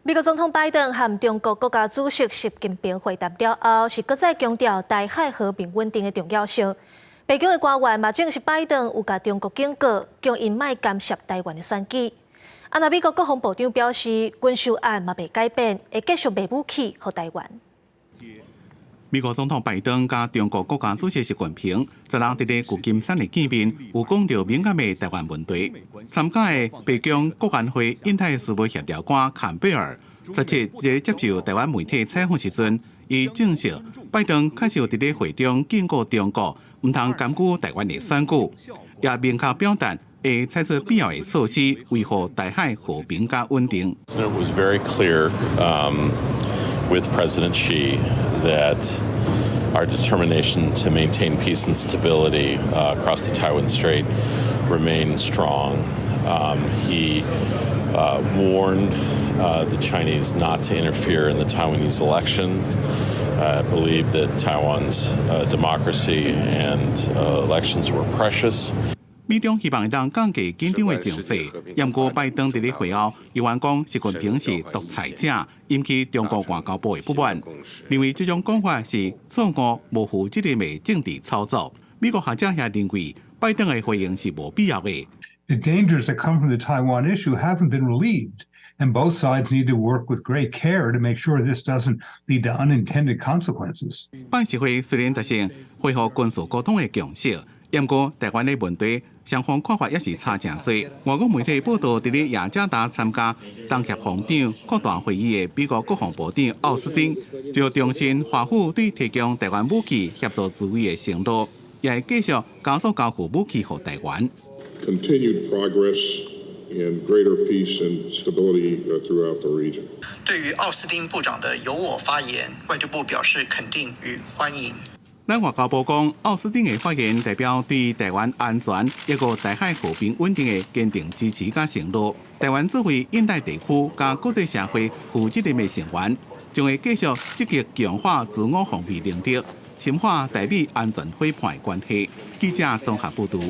美国总统拜登和中国国家主席习近平会谈了后，是搁再强调台海和平稳定的重要性。北京的官员嘛证实拜登有甲中国警告，叫因莫干涉台湾的选举。那美国国防部长表示，军售案嘛未改变，会继续卖武器给台湾。美国总统拜登甲中国国家主席习近平昨日伫咧旧金山的见面，有讲到敏感的台湾问题。参加的北京国安会印太事务协调官坎贝尔17日接受台湾媒体采访时阵，伊证实拜登确实伫咧会中警告中国，唔通干预台湾的选举，也明确表达会采取必要的措施，维护台海和平甲稳定。It was very clear with President Xi that our determination to maintain peace and stability across the Taiwan Strait remains strong. He warned the Chinese not to interfere in the Taiwanese elections. Believed that Taiwan's democracy and elections were precious. 美中希望当降低紧张的情势，不过拜登伫咧会后，又讲习近平是独裁者，引起中国外交部的不满，认为这种讲法是错误、无负责任的政治操作。美国学者也认为，拜登的回应是无必要的。The dangers that come from the Taiwan issue haven't been relieved, and both sides need to work with great care to make sure this doesn't lead to unintended consequences. 拜习会虽然达成恢复军事沟通的共识，不过台湾的问题，双方看法也是差真多。外国媒体报道，伫咧雅加达参加东协防长扩大会议的美国国防部长奥斯汀，就重申华府对提供台湾武器协助自卫的承诺，也会继续加速交付武器给台湾。Continued progress and greater peace and stability throughout the region. 对于奥斯汀部长的由我发言，外交部表示肯定与欢迎。咱外交部讲，奥斯汀的发言代表对台湾安全一个台海和平稳定的坚定支持甲承诺。台湾作为印太地区甲国际社会负责任的成员，将会继续积极强化自我防卫能力，深化台美安全伙伴关系。记者综合报道。